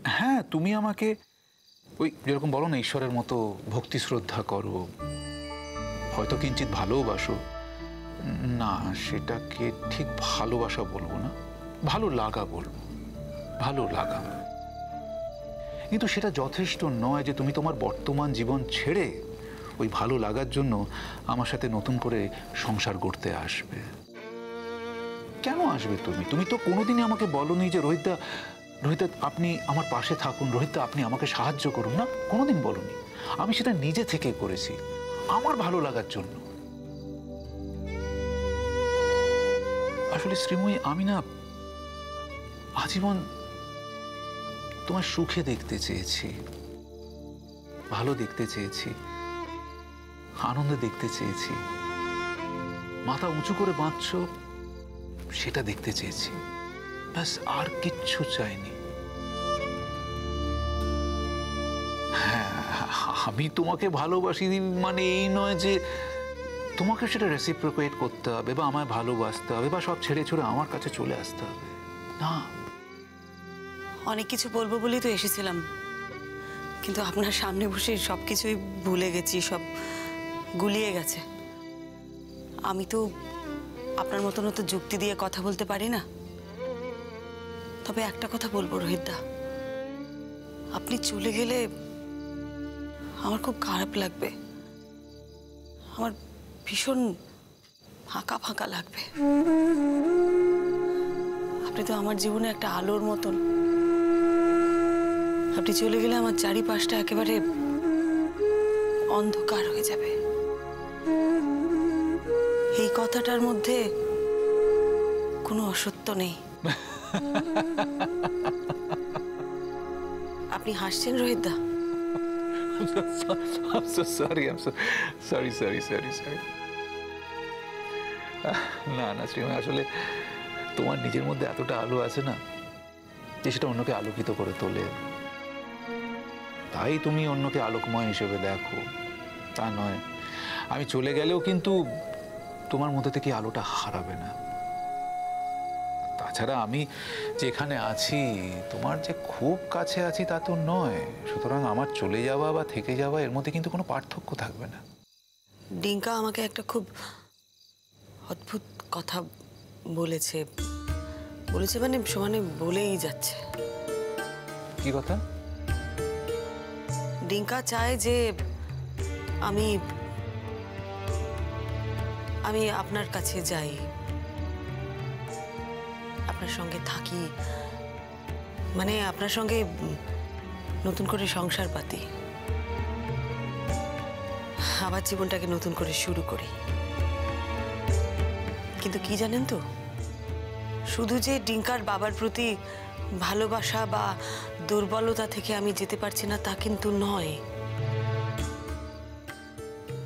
হ্যাঁ, তুমি আমাকে ওই যেরকম বলো না ঈশ্বরের মতো ভক্তি শ্রদ্ধা করো, হয়তো কিঞ্চিত ভালোবাসো। না, সেটাকে ঠিক ভালোবাসা বলবো না, ভালো লাগা বলবো, ভালো লাগা। কিন্তু সেটা যথেষ্ট নয় যে তুমি তোমার বর্তমান জীবন ছেড়ে ওই ভালো লাগার জন্য আমার সাথে নতুন করে সংসার গড়তে আসবে। কেন আসবে তুমি? তুমি তো কোনোদিনই আমাকে বলোনি যে রোহিতদা, রোহিতদা আপনি আমার পাশে থাকুন, রোহিতদা আপনি আমাকে সাহায্য করুন। না, কোনোদিন বলোনি। আমি সেটা নিজে থেকে করেছি আমার ভালো লাগার জন্য। আসলে শ্রীময়ী, আমি না আজীবন তোমার সুখে দেখতে চেয়েছি, ভালো দেখতে চেয়েছি, আনন্দে দেখতে চেয়েছি। মাথা উঁচু করে বাঁচছ সেটা দেখতে চেয়েছি, ব্যাস, আর কিচ্ছু চাইনি। হ্যাঁ, আমি তোমাকে ভালোবাসি মানে এই নয় যে তোমাকে সেটা রেসিপ্রোকেট করতে হবে বা আমায় ভালোবাসতে হবে বা সব ছেড়ে ছুড়ে আমার কাছে চলে আসতে হবে, না। অনেক কিছু বলবো বলেই তো এসেছিলাম, কিন্তু আপনার সামনে বসে সবকিছুই ভুলে গেছি, সব গুলিয়ে গেছে। আমি তো আপনার মতন তো যুক্তি দিয়ে কথা বলতে পারি না। তবে একটা কথা বলবো রোহিতদা, আপনি চলে গেলে আমার খুব খারাপ লাগবে, আমার ভীষণ ফাঁকা ফাঁকা লাগবে। আপনি তো আমার জীবনে একটা আলোর মতন। আপনি চলে গেলে আমার চারিপাশটা একেবারে অন্ধকার হয়ে যাবে। এই কথাটার মধ্যে কোনো অসত্য নেই। আপনি হাসছেন রোহিতদা? না না শ্রীময়, আসলে তোমার নিজের মধ্যে এতটা আলো আছে না যে সেটা অন্যকে আলোকিত করে তোলে। তাই তুমি অন্যকে আলোকময় হিসেবে দেখো, তা নয়। আমি চলে গেলেও কিন্তু তোমার মধ্যে থেকে আলোটা হারাবে না। তাছাড়া আমি যেখানে আছি তোমার যে খুব কাছে আছি তা তো নয়, সুতরাং আমার চলে যাওয়া বা থেকে যাওয়া এর মধ্যে কিন্তু কোনো পার্থক্য থাকবে না। ডিঙ্কা আমাকে একটা খুব অদ্ভুত কথা বলেছে, মানে সমানে বলেই যাচ্ছে। কি কথা? ডিঙ্কা চায় যে আমি আমি আপনার কাছে যাই, আপনার সঙ্গে থাকি, মানে আপনার সঙ্গে নতুন করে সংসার পাতি, আবার জীবনটাকে নতুন করে শুরু করি। কিন্তু কি জানেন তো, শুধু যে ডিঙ্কার বাবার প্রতি ভালোবাসা বা দুর্বলতা থেকে আমি যেতে পারছি না তা কিন্তু নয়।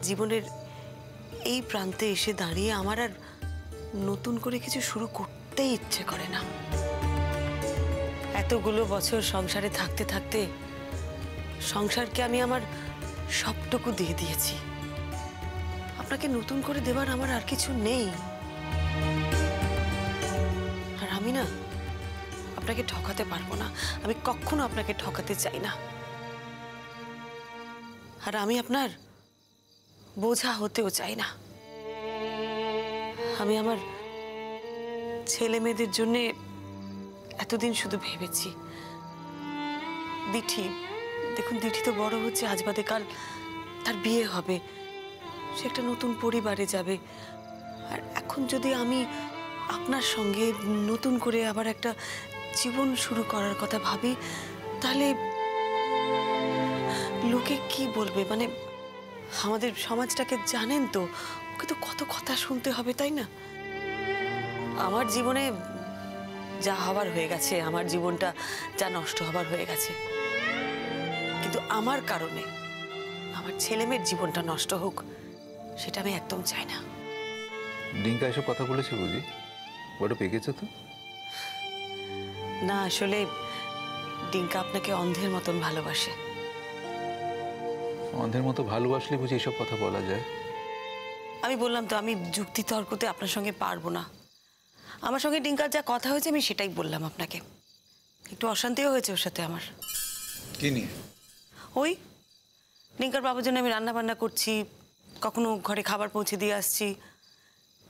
জীবনের এই প্রান্তে এসে দাঁড়িয়ে আমার আর নতুন করে কিছু শুরু করতেই ইচ্ছে করে না। এতগুলো বছর সংসারে থাকতে থাকতে সংসারকে আমি আমার সবটুকু দিয়ে দিয়েছি। আপনাকে নতুন করে দেবার আমার আর কিছু নেই। আর আমি না আপনাকে ঠকাতে পারবো না, আমি কখনো আপনাকে ঠকাতে চাই না। আর আমি আপনার বোঝা হতেও চাই না। আমি আমার ছেলে মেয়েদের জন্য এতদিন শুধু ভেবেছি। দিঠি, দেখুন দিঠি তো বড় হচ্ছে, আজ বাদে কাল তার বিয়ে হবে, সে একটা নতুন পরিবারে যাবে। আর এখন যদি আমি আপনার সঙ্গে নতুন করে আবার একটা জীবন শুরু করার কথা ভাবি, তাহলে লোকে কি বলবে? মানে আমাদের সমাজটাকে জানেন তো, ওকে তো কত কথা শুনতে হবে, তাই না? আমার জীবনে যা হবার হয়ে গেছে, আমার জীবনটা যা নষ্ট হবার হয়ে গেছে, কিন্তু আমার কারণে আমার ছেলে মেয়ের জীবনটা নষ্ট হোক সেটা আমি একদম চাই না। ডিঙ্কা এসব কথা বলেছে বুঝি? বড় পেকেছে তো? না, আসলে ডিঙ্কা আপনাকে অন্ধের মতন ভালোবাসে। অন্ধের মতো ভালোবাসলে বুঝি এসব কথা বলা যায়? আমি বললাম তো, আমি যুক্তি তর্কতে আপনার সঙ্গে পারবো না। আমার সঙ্গে ডিঙ্কার যা কথা হয়েছে আমি সেটাই বললাম আপনাকে। একটু অশান্তিও হয়েছে ওর সাথে আমার। কি নিয়ে? ওই ডিঙ্কার বাবার জন্য আমি রান্না বান্না করছি, কখনো ঘরে খাবার পৌঁছে দিয়ে আসছি।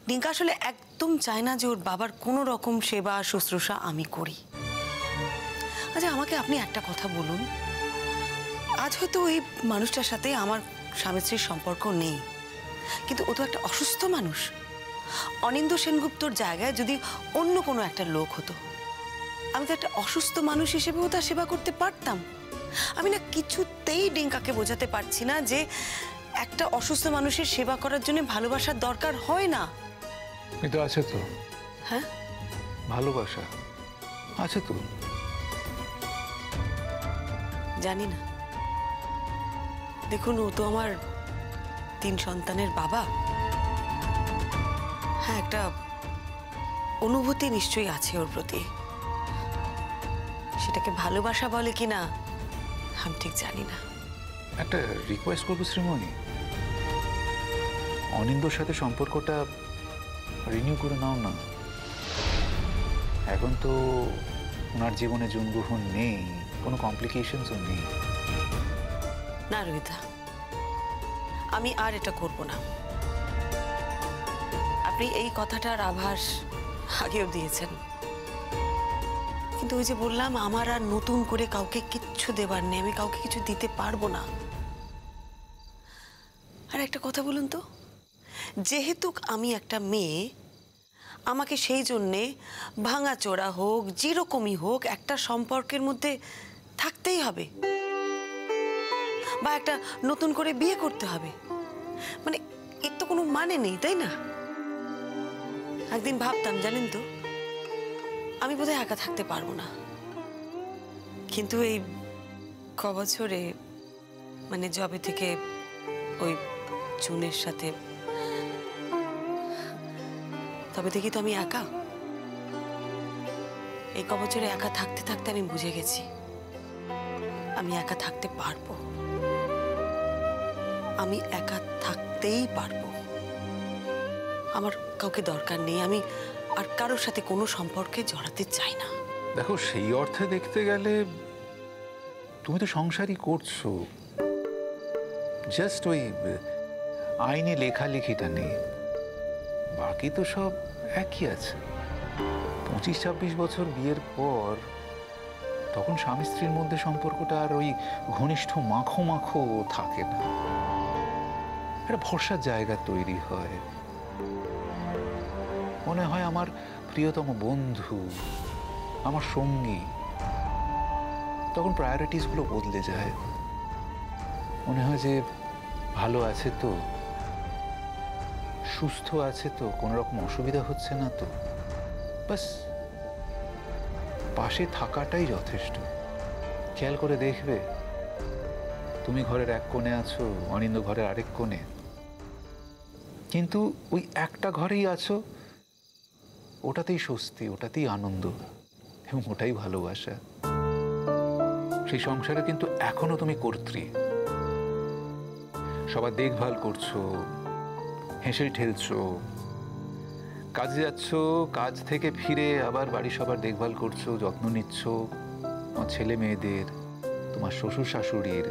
ডিঙ্কা আসলে একদম চায় না যে ওর বাবার কোনো রকম সেবা শুশ্রূষা আমি করি। আচ্ছা আমাকে আপনি একটা কথা বলুন, আজ হয়তো ওই মানুষটার সাথে আমার স্বামী স্ত্রীর সম্পর্ক নেই, কিন্তু ও তো একটা অসুস্থ মানুষ। অনিন্দ্য সেনগুপ্তর জায়গায় যদি অন্য কোনো একটা লোক হতো, আমি তো একটা অসুস্থ মানুষ হিসেবেও তার সেবা করতে পারতাম। আমি না কিছুতেই ডিঙ্কাকে বোঝাতে পারছি না যে একটা অসুস্থ মানুষের সেবা করার জন্য ভালোবাসার দরকার হয় না। কিন্তু আছে তো। হ্যাঁ, ভালোবাসা আছে তো। জানি না, দেখুন ও তো আমার 3 সন্তানের বাবা। হ্যাঁ, একটা অনুভূতি নিশ্চয়ই আছে ওর প্রতি, সেটাকে ভালোবাসা বলে কিনা আমি ঠিক জানি না। একটা রিকোয়েস্ট করবো শ্রীময়ী, অনিন্দর সাথে সম্পর্কটা রিনিউ করে নাও না। এখন তো ওনার জীবনে জন্মগ্রহণ নেই, কোনো কমপ্লিকেশনসও নেই। না রোহিতা, আমি আর এটা করব না। আপনি এই কথাটার আভাস আগেও দিয়েছেন, কিন্তু ওই যে বললাম আমার আর নতুন করে কাউকে কিচ্ছু দেবার নেই, আমি কাউকে কিছু দিতে পারবো না। আর একটা কথা বলুন তো, যেহেতু আমি একটা মেয়ে, আমাকে সেই জন্যে ভাঙাচোরা হোক যেরকমই হোক একটা সম্পর্কের মধ্যে থাকতেই হবে, বা একটা নতুন করে বিয়ে করতে হবে। মানে এর তো কোনো মানে নেই, তাই না? একদিন ভাবতাম জানেন তো, আমি বোধহয় একা থাকতে পারবো না, কিন্তু এই কবছরে মানে জবে থেকে ওই চুনের সাথে, তবে দেখি তো আমি একা। এই কবছরে একা থাকতে থাকতে আমি বুঝে গেছি আমি একা থাকতে পারবো, আমি একা থাকতেই পারবো। আমার কাউকে দরকার নেই, আমি আর কারোর সাথে কোনো সম্পর্কে জড়াতে চাই না। দেখো, সেই অর্থে দেখতে গেলে তুমি তো সংসারই করছো, জাস্ট ওই আইনে লেখালেখিটা নেই, বাকি তো সব একই আছে। 25-26 বছর বিয়ের পর তখন স্বামী স্ত্রীর মধ্যে সম্পর্কটা আর ওই ঘনিষ্ঠ মাখো মাখো থাকে না, একটা ভরসার জায়গা তৈরি হয়। মনে হয় আমার প্রিয়তম বন্ধু, আমার সঙ্গী। তখন প্রায়োরিটিসগুলো বদলে যায়, মনে হয় যে ভালো আছে তো, সুস্থ আছে তো, কোনো রকম অসুবিধা হচ্ছে না তো, বাস পাশে থাকাটাই যথেষ্ট। খেয়াল করে দেখবে, তুমি ঘরের এক কোণে আছো, অনিন্দ ঘরের আরেক কোণে, কিন্তু ওই একটা ঘরেই আছো, ওটাতেই স্বস্তি, ওটাতেই আনন্দ, এবং ওটাই ভালোবাসা। সেই সংসারে কিন্তু এখনো তুমি কর্ত্রী, সবার দেখভাল করছো, হেসে ঠেলছো, কাজে যাচ্ছ, কাজ থেকে ফিরে আবার বাড়ি সবার দেখভাল করছো, যত্ন নিচ্ছ, তোমার ছেলে মেয়েদের, তোমার শ্বশুর শাশুড়ির,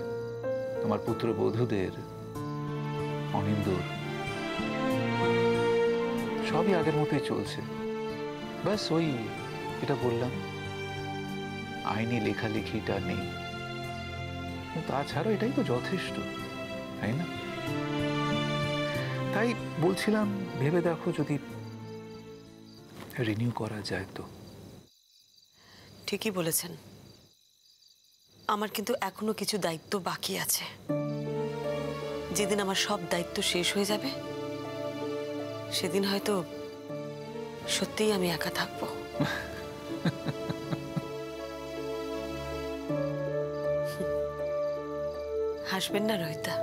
তোমার পুত্রবধূদের, অনিন্দর, সবই আগের মতোই চলছে। ব্যাস ওই যেটা বললাম, আইনি লেখালেখিটা নেই, তাছাড়া এটাই তো যথেষ্ট, তাই না? তাই বলছিলাম, ভেবে দেখো যদি রিনিউ করা যায় তো। ঠিকই বলেছেন, আমার কিন্তু এখনো কিছু দায়িত্ব বাকি আছে। যেদিন আমার সব দায়িত্ব শেষ হয়ে যাবে, সেদিন হয়তো সত্যিই আমি একা থাকবো। হাসবেন না রোহিতা,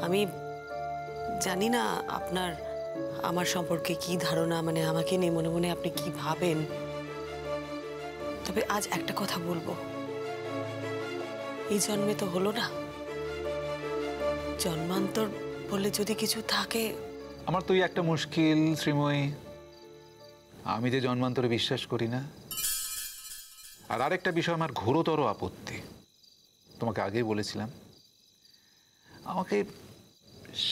আমি জানি না আপনার আমার সম্পর্কে কি ধারণা, মানে আমাকে নিয়ে মনে মনে আপনি কি ভাবেন, তবে আজ একটা কথা বলবো, এই জন্মে তো হলো না, জন্মান্তর বলে যদি কিছু থাকে। আমার তো একটা মুশকিল শ্রীময়ী, আমি যে জন্মান্তরে বিশ্বাস করি না, আর আরেকটা বিষয় আমার ঘোরতর আপত্তি, তোমাকে আগেই বলেছিলাম, আমাকে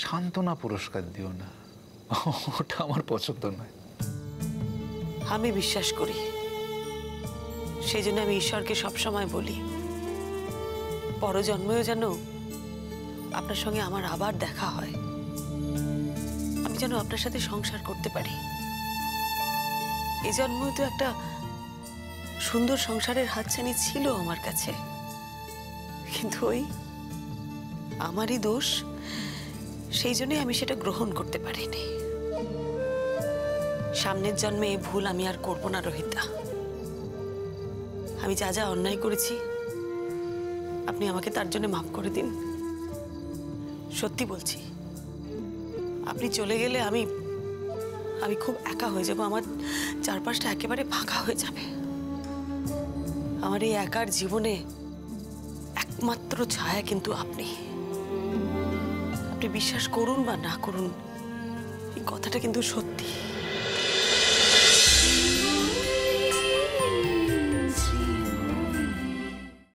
সান্ত্বনা পুরস্কার দিও না, ওটা আমার পছন্দ নয়। আমি বিশ্বাস করি, সেই জন্য আমি ঈশ্বরকে সবসময় বলি পরজন্মেও যেন আপনার সঙ্গে আমার আবার দেখা হয়, আমি যেন আপনার সাথে সংসার করতে পারি। এই জন্মেও তো একটা সুন্দর সংসারের হাতছানি ছিল আমার কাছে, কিন্তু ওই আমারই দোষ, সেই জন্যই আমি সেটা গ্রহণ করতে পারিনি। সামনের জন্মে এই ভুল আমি আর করব না রোহিতা। আমি যা যা অন্যায় করেছি আপনি আমাকে তার জন্য মাফ করে দিন। সত্যি বলছি, আপনি চলে গেলে আমি খুব একা হয়ে যাব, আমার চারপাশটা একেবারে ফাঁকা হয়ে যাবে। আমার এই একার জীবনে একমাত্র ছায়া কিন্তু আপনি। আপনি বিশ্বাস করুন বা না করুন, এই কথাটা কিন্তু সত্যি।